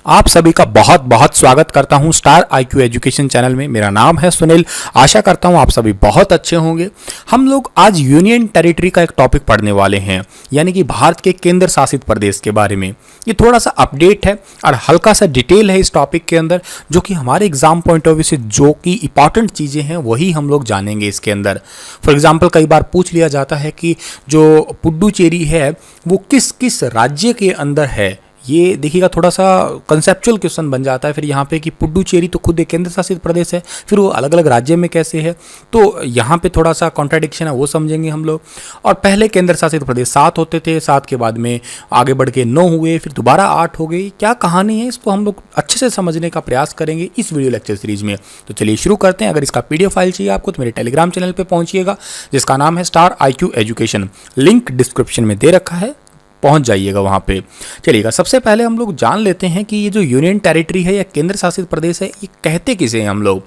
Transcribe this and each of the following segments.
आप सभी का बहुत बहुत स्वागत करता हूं स्टार आईक्यू एजुकेशन चैनल में। मेरा नाम है सुनील। आशा करता हूं आप सभी बहुत अच्छे होंगे। हम लोग आज यूनियन टेरिटरी का एक टॉपिक पढ़ने वाले हैं, यानी कि भारत के केंद्र शासित प्रदेश के बारे में। ये थोड़ा सा अपडेट है और हल्का सा डिटेल है इस टॉपिक के अंदर, जो कि हमारे एग्जाम पॉइंट ऑफ व्यू से जो कि इंपॉर्टेंट चीज़ें हैं वही हम लोग जानेंगे इसके अंदर। फॉर एग्जाम्पल, कई बार पूछ लिया जाता है कि जो पुडुचेरी है वो किस किस राज्य के अंदर है। ये देखिएगा, थोड़ा सा कंसेप्चुअल क्वेश्चन बन जाता है फिर यहाँ पे कि पुडुचेरी तो खुद एक केंद्र शासित प्रदेश है, फिर वो अलग अलग राज्य में कैसे है। तो यहाँ पे थोड़ा सा कॉन्ट्राडिक्शन है, वो समझेंगे हम लोग। और पहले केंद्र शासित प्रदेश 7 होते थे, 7 के बाद में आगे बढ़ के 9 हुए, फिर दोबारा 8 हो गई। क्या कहानी है, इसको हम लोग अच्छे से समझने का प्रयास करेंगे इस वीडियो लेक्चर सीरीज में। तो चलिए शुरू करते हैं। अगर इसका पीडीएफ फाइल चाहिए आपको तो मेरे टेलीग्राम चैनल पर पहुंचिएगा, जिसका नाम है star IQ education. Link description में दे रखा है, पहुंच जाइएगा वहां पे। चलिएगा, सबसे पहले हम लोग जान लेते हैं कि ये जो यूनियन टेरिटरी है या केंद्र शासित प्रदेश है, ये कहते किसे हैं हम लोग।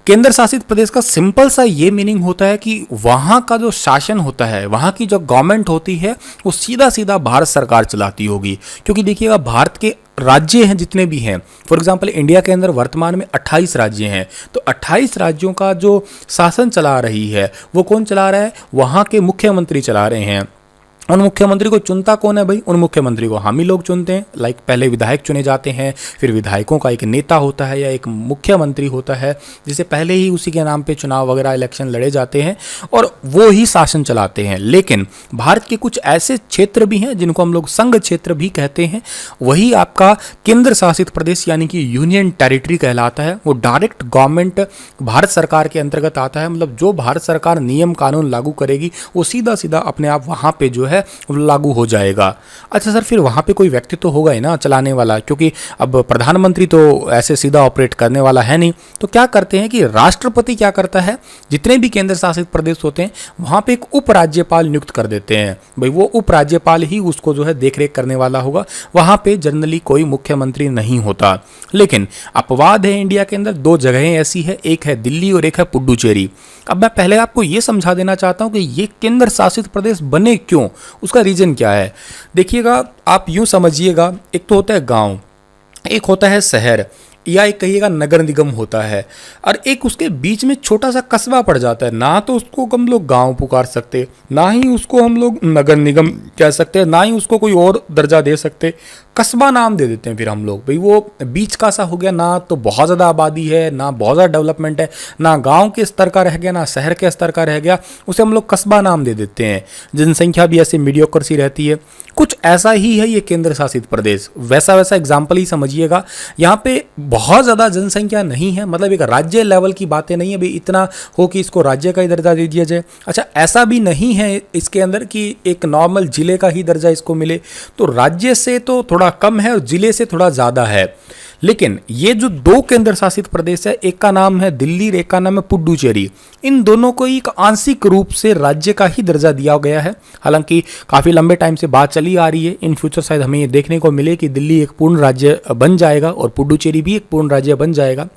केंद्र शासित प्रदेश का सिंपल सा ये मीनिंग होता है कि वहाँ का जो शासन होता है, वहाँ की जो गवर्नमेंट होती है, वो सीधा सीधा भारत सरकार चलाती होगी। क्योंकि देखिएगा, भारत के राज्य हैं जितने भी हैं, फॉर एग्जांपल इंडिया के अंदर वर्तमान में 28 राज्य हैं। तो 28 राज्यों का जो शासन चला रही है वो कौन चला रहा है? वहाँ के मुख्यमंत्री चला रहे हैं। उन मुख्यमंत्री को चुनता कौन है भाई? उन मुख्यमंत्री को हम ही लोग चुनते हैं। लाइक पहले विधायक चुने जाते हैं, फिर विधायकों का एक नेता होता है या एक मुख्यमंत्री होता है, जिसे पहले ही उसी के नाम पे चुनाव वगैरह इलेक्शन लड़े जाते हैं और वो ही शासन चलाते हैं। लेकिन भारत के कुछ ऐसे क्षेत्र भी हैं जिनको हम लोग संघ क्षेत्र भी कहते हैं, वही आपका केंद्र शासित प्रदेश यानी कि यूनियन टेरिटरी कहलाता है। वो डायरेक्ट गवर्नमेंट भारत सरकार के अंतर्गत आता है। मतलब जो भारत सरकार नियम कानून लागू करेगी वो सीधा सीधा अपने आप वहाँ पे जो है लागू हो जाएगा। अच्छा सर, फिर वहाँ पे कोई व्यक्ति तो होगा ही ना चलाने वाला, क्योंकि अब प्रधानमंत्री तो ऐसे सीधा ऑपरेट करने वाला है नहीं। तो क्या करते हैं कि राष्ट्रपति क्या करता है, जितने भी केंद्र शासित प्रदेश होते हैं वहाँ पे एक उपराज्यपाल नियुक्त कर देते हैं। भाई वो उपराज्यपाल ही उसको जो है देखरेख करने वाला होगा। वहाँ पे जनरली कोई मुख्यमंत्री नहीं होता। लेकिन अपवाद है, इंडिया के अंदर 2 जगहें ऐसी है, एक है दिल्ली और एक है पुडुचेरी। अब मैं पहले आपको ये समझा देना चाहता हूँ कि ये केंद्र शासित प्रदेश बने क्यों, उसका रीजन क्या है। देखिएगा, आप यूं समझिएगा, एक तो होता है गांव, एक होता है शहर, या एक कहिएगा नगर निगम होता है, और एक उसके बीच में छोटा सा कस्बा पड़ जाता है। ना तो उसको हम लोग गांव पुकार सकते, ना ही उसको हम लोग नगर निगम कह सकते, ना ही उसको कोई और दर्जा दे सकते, कस्बा नाम दे देते हैं फिर हम लोग। भाई वो बीच का सा हो गया, ना तो बहुत ज़्यादा आबादी है, ना बहुत ज़्यादा डेवलपमेंट है, ना गांव के स्तर का रह गया, ना शहर के स्तर का रह गया, उसे हम लोग कस्बा नाम दे देते हैं। जनसंख्या भी ऐसे मीडियोकर सी रहती है। कुछ ऐसा ही है ये केंद्र शासित प्रदेश। वैसा वैसा एग्जाम्पल ही समझिएगा। यहाँ पे बहुत ज़्यादा जनसंख्या नहीं है, मतलब एक राज्य लेवल की बातें नहीं है भाई इतना हो कि इसको राज्य का ही दर्जा दे दिया जाए। अच्छा, ऐसा भी नहीं है इसके अंदर कि एक नॉर्मल जिले का ही दर्जा इसको मिले। तो राज्य से तो थोड़ा कम है और जिले से थोड़ा ज़्यादा है। लेकिन ये जो 2 केंद्र शासित प्रदेश है, एक का नाम है दिल्ली और एक का नाम है पुडुचेरी, इन दोनों को एक आंशिक रूप से राज्य का ही दर्जा दिया गया है। हालांकि काफ़ी लंबे टाइम से बात चली आ रही है, इन फ्यूचर शायद हमें ये देखने को मिले कि दिल्ली एक पूर्ण राज्य बन जाएगा और पुडुचेरी भी एक पूर्ण राज्य बन जाएगा।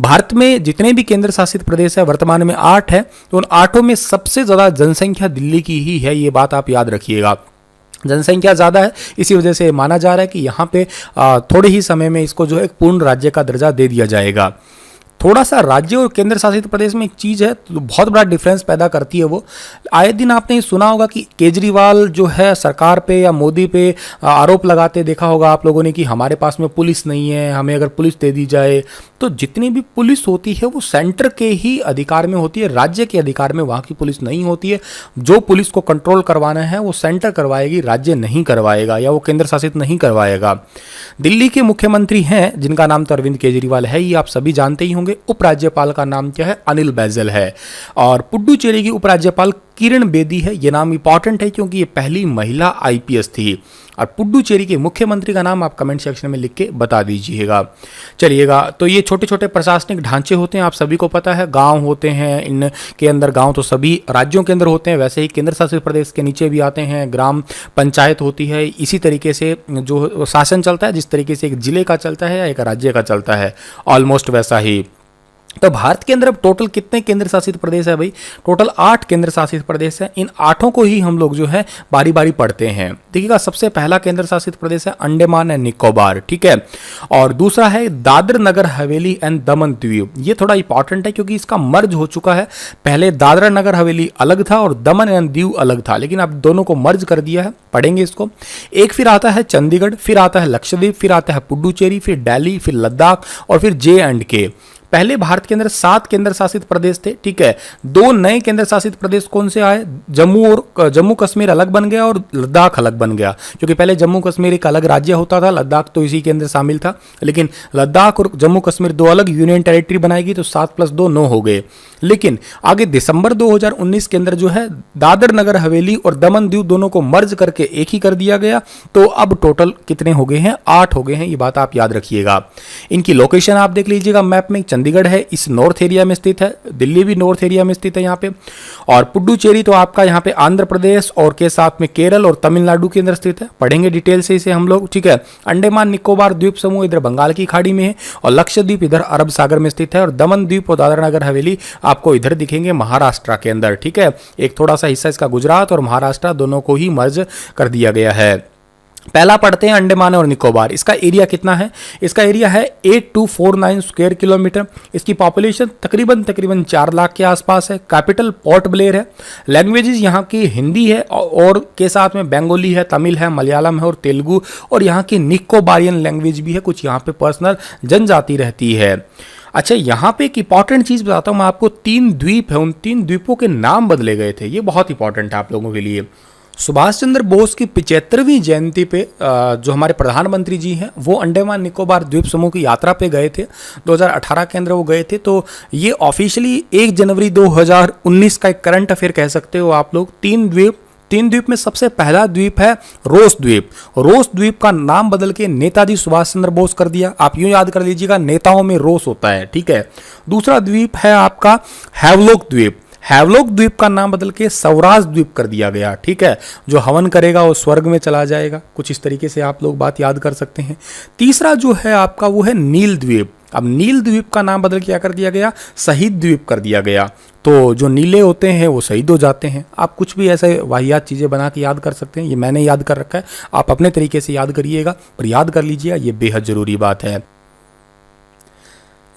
भारत में जितने भी केंद्र शासित प्रदेश है वर्तमान में 8 है, तो उन 8 में सबसे ज़्यादा जनसंख्या दिल्ली की ही है। ये बात आप याद रखिएगा। जनसंख्या ज़्यादा है, इसी वजह से माना जा रहा है कि यहाँ पे थोड़े ही समय में इसको जो है एक पूर्ण राज्य का दर्जा दे दिया जाएगा। थोड़ा सा राज्य और केंद्र शासित प्रदेश में एक चीज़ है तो बहुत बड़ा डिफरेंस पैदा करती है वो। आए दिन आपने सुना होगा कि केजरीवाल जो है सरकार पे या मोदी पे आरोप लगाते देखा होगा आप लोगों ने कि हमारे पास में पुलिस नहीं है, हमें अगर पुलिस दे दी जाए। तो जितनी भी पुलिस होती है वो सेंटर के ही अधिकार में होती है, राज्य के अधिकार में वहाँ की पुलिस नहीं होती है। जो पुलिस को कंट्रोल करवाना है वो सेंटर करवाएगी, राज्य नहीं करवाएगा या वो केंद्र शासित नहीं करवाएगा। दिल्ली के मुख्यमंत्री हैं जिनका नाम तो अरविंद केजरीवाल है, ये आप सभी जानते ही होंगे। उपराज्यपाल का नाम क्या है? अनिल बैजल है। और पुडुचेरी की उपराज्यपाल किरण बेदी है। ये नाम इंपॉर्टेंट है क्योंकि ये पहली महिला आईपीएस थी। और पुडुचेरी के मुख्यमंत्री का नाम आप कमेंट सेक्शन में लिख के बता दीजिएगा। चलिएगा, तो ये छोटे छोटे प्रशासनिक ढांचे होते हैं, आप सभी को पता है। गांव होते हैं, इनके अंदर गांव तो सभी राज्यों के अंदर होते हैं, वैसे ही केंद्र शासित प्रदेश के नीचे भी आते हैं। ग्राम पंचायत होती है। इसी तरीके से जो शासन चलता है, जिस तरीके से एक जिले का चलता है या एक राज्य का चलता है, ऑलमोस्ट वैसा ही। तो भारत के अंदर अब टोटल कितने केंद्र शासित प्रदेश है भाई? टोटल 8 केंद्र शासित प्रदेश है। इन 8 को ही हम लोग जो है बारी बारी पढ़ते हैं। देखिएगा, सबसे पहला केंद्र शासित प्रदेश है अंडमान एंड निकोबार, ठीक है। और दूसरा है दादर नगर हवेली एंड दमन द्वीप। ये थोड़ा इंपॉर्टेंट है क्योंकि इसका मर्ज हो चुका है। पहले दादरा नगर हवेली अलग था और दमन एंड दीव अलग था, लेकिन अब दोनों को मर्ज कर दिया है, पढ़ेंगे इसको। एक फिर आता है चंडीगढ़, फिर आता है लक्षद्वीप, फिर आता है पुडुचेरी, फिर दिल्ली, फिर लद्दाख और फिर J&K। पहले भारत के अंदर 7 केंद्र शासित प्रदेश थे, ठीक है। 2 नए केंद्र शासित प्रदेश कौन से आए? जम्मू कश्मीर अलग बन गया और लद्दाख अलग बन गया, क्योंकि पहले जम्मू कश्मीर एक अलग राज्य होता था, लद्दाख तो इसी के अंदर शामिल था। लेकिन लद्दाख और जम्मू कश्मीर 2 अलग यूनियन टेरिटरी बनाएगी, तो 7 + 2 9 हो गए। लेकिन आगे दिसंबर 2019 के अंदर जो है दादर नगर हवेली और दमन दीव दोनों को मर्ज करके एक ही कर दिया गया। तो अब टोटल कितने हो गए हैं? 8 हो गए हैं। ये बात आप याद रखिएगा। इनकी लोकेशन आप देख लीजिएगा मैप में। चंडीगढ़ है, इस नॉर्थ एरिया में स्थित है। दिल्ली भी नॉर्थ एरिया में स्थित है यहाँ पे। और पुडुचेरी तो आपका यहाँ पे आंध्र प्रदेश और के साथ में केरल और तमिलनाडु के अंदर स्थित है। पढ़ेंगे डिटेल से इसे हम लोग, ठीक है। अंडमान निकोबार द्वीप समूह इधर बंगाल की खाड़ी में है और लक्षद्वीप इधर अरब सागर में स्थित है। और दमन द्वीप और दादरा नगर हवेली आपको इधर दिखेंगे महाराष्ट्र के अंदर, ठीक है। एक थोड़ा सा हिस्सा इसका गुजरात और महाराष्ट्र दोनों को ही मर्ज कर दिया गया है। पहला पढ़ते हैं अंडमान और निकोबार। इसका एरिया कितना है? इसका एरिया है 8249 स्क्वायर किलोमीटर। इसकी पॉपुलेशन तकरीबन 4 लाख के आसपास है। कैपिटल पोर्ट ब्लेयर है। लैंग्वेजेस यहाँ की हिंदी है और के साथ में बंगाली है, तमिल है, मलयालम है और तेलुगु, और यहाँ की निकोबारियन लैंग्वेज भी है। कुछ यहाँ पे पर्सनल जनजाति रहती है। अच्छा, यहाँ पे एक इंपॉर्टेंट चीज बताता हूँ मैं आपको। 3 द्वीप है, उन 3 द्वीपों के नाम बदले गए थे। ये बहुत इंपॉर्टेंट है आप लोगों के लिए। सुभाष चंद्र बोस की 75वीं जयंती पे जो हमारे प्रधानमंत्री जी हैं वो अंडमान निकोबार द्वीप समूह की यात्रा पे गए थे। 2018 के अंदर वो गए थे। तो ये ऑफिशियली 1 जनवरी 2019 का एक करंट अफेयर कह सकते हो आप लोग। 3 द्वीप में सबसे पहला द्वीप है रोस द्वीप। रोस द्वीप का नाम बदल के नेताजी सुभाष चंद्र बोस कर दिया। आप यूं याद कर लीजिएगा, नेताओं में रोस होता है, ठीक है। दूसरा द्वीप है आपका हैवलॉक द्वीप। हैवलॉक द्वीप का नाम बदल के स्वराज द्वीप कर दिया गया, ठीक है। जो हवन करेगा वो स्वर्ग में चला जाएगा। कुछ इस तरीके से आप लोग बात याद कर सकते हैं। तीसरा जो है आपका वो है नील द्वीप। अब नील द्वीप का नाम बदल के क्या कर दिया गया? शहीद द्वीप कर दिया गया। तो जो नीले होते हैं वो शहीद हो जाते हैं। आप कुछ भी ऐसे वाहियात चीज़ें बना के याद कर सकते हैं। ये मैंने याद कर रखा है, आप अपने तरीके से याद करिएगा, पर याद कर लीजिएगा, ये बेहद जरूरी बात है।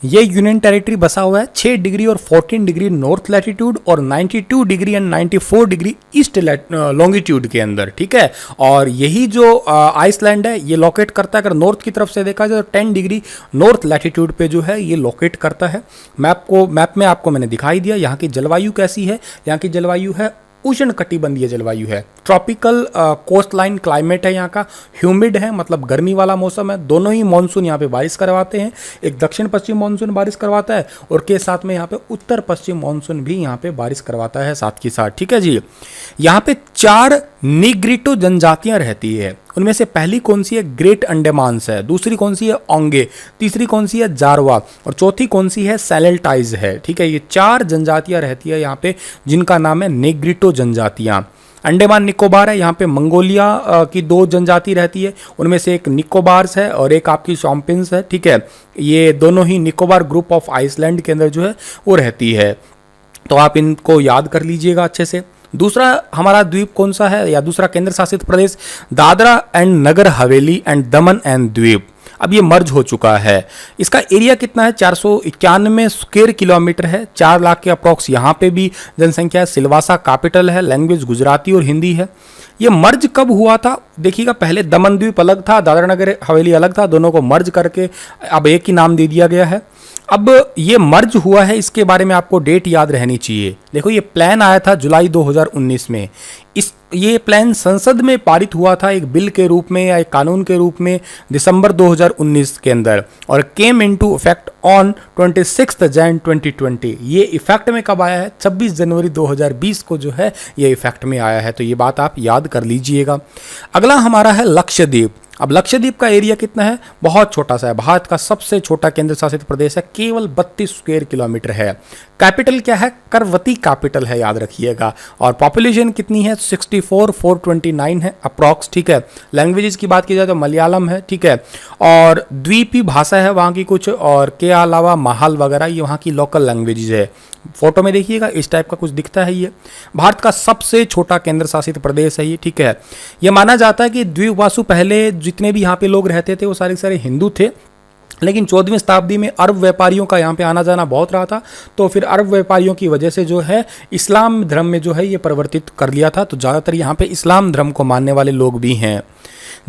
ये यूनियन टेरिटरी बसा हुआ है 6 डिग्री और 14 डिग्री नॉर्थ लैटिट्यूड और 92 degree and 94 degree east longitude के अंदर, ठीक है। और यही जो आइसलैंड है ये लोकेट करता है, अगर नॉर्थ की तरफ से देखा जाए तो 10 डिग्री नॉर्थ लैटिट्यूड पे जो है ये लोकेट करता है। मैप में आपको मैंने दिखाई दिया। यहाँ की जलवायु कैसी है? यहाँ की जलवायु है उष्ण कटिबंधीय जलवायु है। ट्रॉपिकल कोस्ट लाइन क्लाइमेट है यहाँ का। ह्यूमिड है, मतलब गर्मी वाला मौसम है। दोनों ही मानसून यहाँ पे बारिश करवाते हैं। एक दक्षिण पश्चिम मानसून बारिश करवाता है और के साथ में यहाँ पे उत्तर पश्चिम मानसून भी यहाँ पे बारिश करवाता है साथ के साथ, ठीक है जी। यहाँ पे 4 निग्रिटो जनजातियां रहती है। उनमें से पहली कौन सी है? ग्रेट अंडमान्स है। दूसरी कौन सी है? ओंगे। तीसरी कौन सी है? जारवा। और चौथी कौन सी है? सैलेल्टाइज है, ठीक है। ये 4 जनजातियां रहती है यहाँ पे, जिनका नाम है नेग्रिटो जनजातियां। अंडमान निकोबार है, यहाँ पे मंगोलिया की 2 जनजाति रहती है। उनमें से एक निकोबार्स है और एक आपकी शॉम्पिन्स है, ठीक है। ये दोनों ही निकोबार ग्रुप ऑफ आइसलैंड के अंदर जो है वो रहती है। तो आप इनको याद कर लीजिएगा अच्छे से। दूसरा हमारा द्वीप कौन सा है या दूसरा केंद्र शासित प्रदेश? Dadra and Nagar Haveli and Daman and द्वीप। अब ये मर्ज हो चुका है। इसका एरिया कितना है? 491 स्क्वायर किलोमीटर है। 4 लाख के अप्रॉक्स यहाँ पे भी जनसंख्या है। सिलवासा कैपिटल है। लैंग्वेज गुजराती और हिंदी है। ये मर्ज कब हुआ था? देखिएगा, पहले दमन द्वीप अलग था, दादरा नगर हवेली अलग था। दोनों को मर्ज करके अब एक ही नाम दे दिया गया है। अब ये मर्ज हुआ है, इसके बारे में आपको डेट याद रहनी चाहिए। देखो, ये प्लान आया था जुलाई 2019 में। ये प्लान संसद में पारित हुआ था एक बिल के रूप में या एक कानून के रूप में दिसंबर 2019 के अंदर, और केम इनटू इफेक्ट ऑन 26 जनवरी 2020। ये इफेक्ट में कब आया है? 26 जनवरी 2020 को जो है ये इफेक्ट में आया है। तो ये बात आप याद कर लीजिएगा। अगला हमारा है लक्षद्वीप। अब लक्षद्वीप का एरिया कितना है? बहुत छोटा सा है। भारत का सबसे छोटा केंद्र शासित प्रदेश है। केवल 32 स्क्वायर किलोमीटर है। कैपिटल क्या है? करवती कैपिटल है, याद रखिएगा। और पॉपुलेशन कितनी है? 64,429 है अप्रॉक्स, ठीक है। लैंग्वेजेस की बात की जाए तो मलयालम है, ठीक है। और द्वीपी भाषा है वहाँ की कुछ, और के अलावा महाल वगैरह ये वहाँ की लोकल लैंग्वेजेस है। फोटो में देखिएगा इस टाइप का कुछ दिखता है। ये भारत का सबसे छोटा केंद्र शासित प्रदेश है ये, ठीक है। ये माना जाता है कि द्वीपवासु पहले जितने भी यहाँ पे लोग रहते थे वो सारे हिंदू थे, लेकिन 14वीं शताब्दी में अरब व्यापारियों का यहाँ पे आना जाना बहुत रहा था, तो फिर अरब व्यापारियों की वजह से जो है इस्लाम धर्म में जो है ये परिवर्तित कर लिया था। तो ज़्यादातर यहाँ पे इस्लाम धर्म को मानने वाले लोग भी हैं।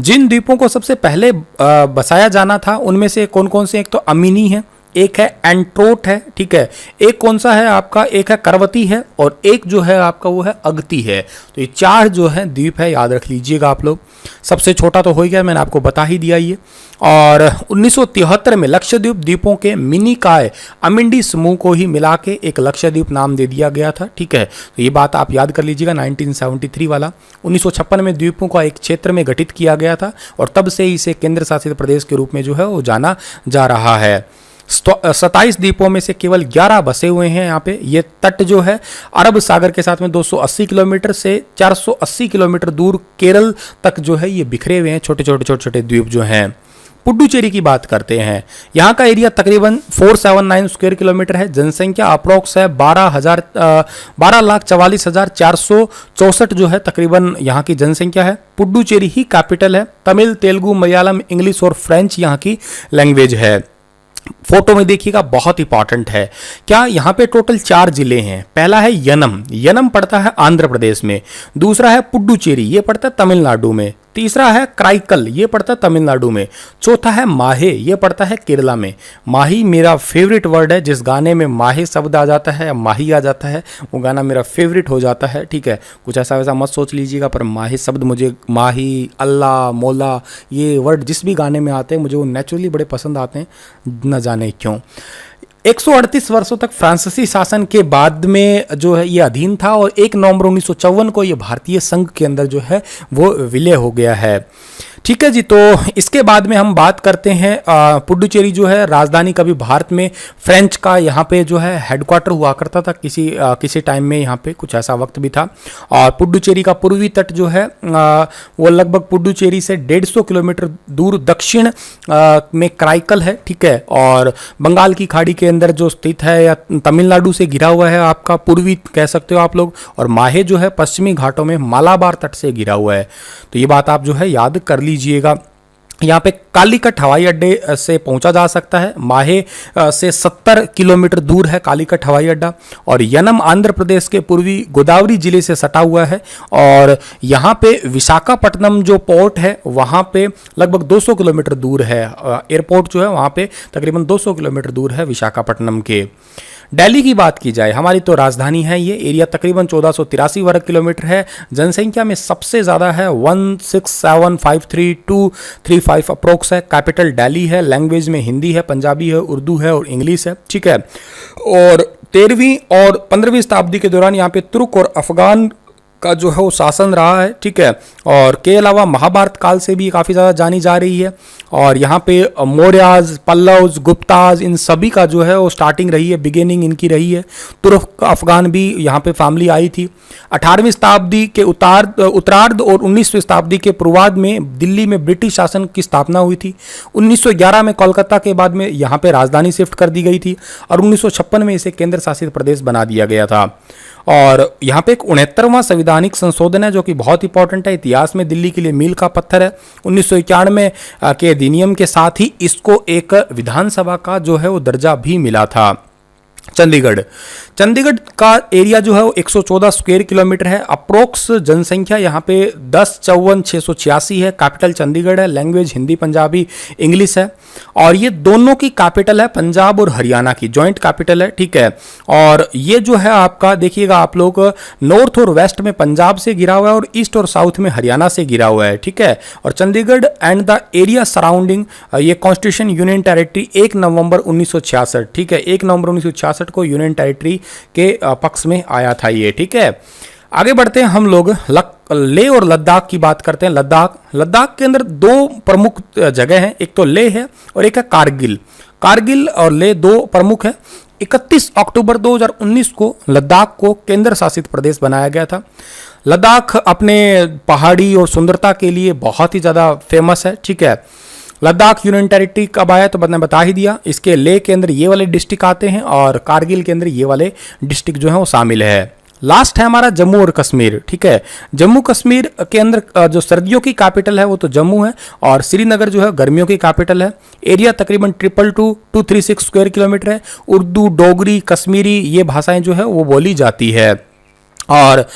जिन द्वीपों को सबसे पहले बसाया जाना था उनमें से कौन कौन से? एक तो अमीनी है, एक है एंट्रोट है, ठीक है। एक कौन सा है आपका? एक है करवती है, और एक जो है आपका वो है अगती है। तो ये 4 जो है द्वीप है, याद रख लीजिएगा आप लोग। सबसे छोटा तो हो गया, मैंने आपको बता ही दिया ये। और 1973 में लक्षद्वीप द्वीपों के मिनिकाय अमिंडी समूह को ही मिला के एक लक्षद्वीप नाम दे दिया गया था, ठीक है। तो ये बात आप याद कर लीजिएगा, 1973 वाला। 1956 में द्वीपों का एक क्षेत्र में गठित किया गया था, और तब से इसे केंद्र शासित प्रदेश के रूप में जो है वो जाना जा रहा है। 27 द्वीपों में से केवल 11 बसे हुए हैं यहाँ पे। ये तट जो है अरब सागर के साथ में 280 किलोमीटर से 480 किलोमीटर दूर केरल तक जो है ये बिखरे हुए हैं, छोटे छोटे द्वीप जो हैं। पुडुचेरी की बात करते हैं। यहाँ का एरिया तकरीबन 479 स्क्वायर किलोमीटर है। जनसंख्या अप्रोक्स है 12,44,464 जो है तकरीबन यहाँ की जनसंख्या है। पुडुचेरी ही कैपिटल है। तमिल, तेलुगु, मलयालम, इंग्लिश और फ्रेंच यहाँ की लैंग्वेज है। फोटो में देखिएगा, बहुत इंपॉर्टेंट है। क्या यहाँ पे टोटल 4 जिले हैं। पहला है यनम, यनम पड़ता है आंध्र प्रदेश में। दूसरा है पुडुचेरी, ये पड़ता है तमिलनाडु में। तीसरा है क्राइकल, ये पड़ता है तमिलनाडु में। चौथा है माहे, ये पड़ता है केरला में। माही मेरा फेवरेट वर्ड है। जिस गाने में माहे शब्द आ जाता है या माही आ जाता है वो गाना मेरा फेवरेट हो जाता है, ठीक है। कुछ ऐसा वैसा मत सोच लीजिएगा, पर माहे शब्द मुझे, माही, अल्लाह, मौला, ये वर्ड जिस भी गाने में आते हैं मुझे वो नेचुरली बड़े पसंद आते हैं, न जाने क्यों। 138 वर्षों तक फ्रांसीसी शासन के बाद में जो है ये अधीन था, और 1 नवंबर 1954 को ये भारतीय संघ के अंदर जो है वो विलय हो गया है, ठीक है जी। तो इसके बाद में हम बात करते हैं पुडुचेरी जो है राजधानी, कभी भारत में फ्रेंच का यहाँ पे जो है हेडक्वार्टर हुआ करता था किसी टाइम में, यहाँ पे कुछ ऐसा वक्त भी था। और पुडुचेरी का पूर्वी तट जो है वो लगभग पुडुचेरी से 150 किलोमीटर दूर दक्षिण में क्राइकल है, ठीक है। और बंगाल की खाड़ी के अंदर जो स्थित है, या तमिलनाडु से घिरा हुआ है, आपका पूर्वी कह सकते हो आप लोग। और माहे जो है पश्चिमी घाटों में मालाबार तट से घिरा हुआ है। तो ये बात आप जो है याद कर लीजिएगा। यहाँ पे कालीकट हवाई अड्डे से पहुंचा जा सकता है। माहे से 70 किलोमीटर दूर है कालीकट हवाई अड्डा। और यनम आंध्र प्रदेश के पूर्वी गोदावरी जिले से सटा हुआ है। और यहाँ पे विशाखापट्टनम जो पोर्ट है वहाँ पे लगभग 200 किलोमीटर दूर है। एयरपोर्ट जो है वहाँ पे तकरीबन 200 किलोमीटर दूर है विशाखापट्टनम के। दिल्ली की बात की जाए, हमारी तो राजधानी है ये। एरिया तकरीबन 1483 वर्ग किलोमीटर है। जनसंख्या में सबसे ज़्यादा है 16753,235 अप्रोक्स है। कैपिटल दिल्ली है। लैंग्वेज में हिंदी है, पंजाबी है, उर्दू है और इंग्लिश है, ठीक है। और 13वीं और 15वीं शताब्दी के दौरान यहाँ पे तुर्क और अफगान का जो है वो शासन रहा है, ठीक है। और के अलावा महाभारत काल से भी काफ़ी ज़्यादा जानी जा रही है। और यहाँ पे मौर्याज, पल्लव्स, गुप्ताज, इन सभी का जो है वो स्टार्टिंग रही है, बिगिनिंग इनकी रही है। तुर्क अफगान भी यहाँ पे फैमिली आई थी। 18वीं शताब्दी के उत्तरार्ध और 19वीं शताब्दी के पूर्वार्ध में दिल्ली में ब्रिटिश शासन की स्थापना हुई थी। 1911 में कोलकाता के बाद में यहाँ पे राजधानी शिफ्ट कर दी गई थी। और 1956 में इसे केंद्र शासित प्रदेश बना दिया गया था। और यहाँ पे एक 69वां संवैधानिक संशोधन है जो कि बहुत इंपॉर्टेंट है, इतिहास में दिल्ली के लिए मील का पत्थर है। 1991 के अधिनियम के साथ ही इसको एक विधानसभा का जो है वो दर्जा भी मिला था। चंडीगढ़ का एरिया जो है वो 114 स्क्वायर किलोमीटर है। अप्रोक्स जनसंख्या यहाँ पे 10,54,686 है। कैपिटल चंडीगढ़ है। लैंग्वेज हिंदी, पंजाबी, इंग्लिश है। और ये दोनों की कैपिटल है पंजाब और हरियाणा की जॉइंट कैपिटल है, ठीक है। और ये जो है आपका देखिएगा आप लोग, नॉर्थ और वेस्ट में पंजाब से घिरा हुआ है और ईस्ट और साउथ में हरियाणा से घिरा हुआ है, ठीक है। और Chandigarh and the area surrounding, ये कॉन्स्टिट्यूशन यूनियन टेरिटरी 1 नवंबर 1966, ठीक है, 1 नवंबर 1966 को यूनियन टेरिटरी के पक्ष में आया था ये, ठीक है। आगे बढ़ते हैं हम लोग लेह और लद्दाख की बात करते हैं। लद्दाख के अंदर 2 प्रमुख जगह हैं, एक तो लेह है और एक है कारगिल। कारगिल और लेह 2 प्रमुख है। 31 अक्टूबर 2019 को लद्दाख को केंद्र शासित प्रदेश बनाया गया था। लद्दाख अपने पहाड़ी और सुंदरता के लिए बहुत ही ज़्यादा फेमस है। ठीक है, लद्दाख यूनियन टेरिटरी कब आया तो मैंने बता ही दिया। इसके लेह के अंदर ये वाले डिस्ट्रिक्ट आते हैं और कारगिल के अंदर ये वाले डिस्ट्रिक्ट जो है वो शामिल है। लास्ट है हमारा जम्मू और कश्मीर। ठीक है, जम्मू कश्मीर के अंदर जो सर्दियों की कैपिटल है वो तो जम्मू है और श्रीनगर जो है गर्मियों की कैपिटल है। एरिया तकरीबन 222,236 स्क्वायर किलोमीटर है। उर्दू, डोगरी, कश्मीरी ये भाषाएं जो है वो बोली जाती है। और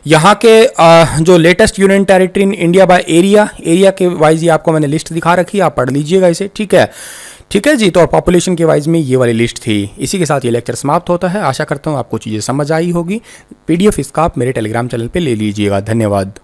यहाँ के जो latest union territory in India by area के वाइज ये आपको मैंने लिस्ट दिखा रखी है, आप पढ़ लीजिएगा इसे। ठीक है जी। तो पॉपुलेशन के वाइज में ये वाली लिस्ट थी। इसी के साथ ये लेक्चर समाप्त होता है। आशा करता हूँ आपको चीज़ें समझ आई होगी। PDF इसका आप मेरे टेलीग्राम चैनल पे ले लीजिएगा। धन्यवाद।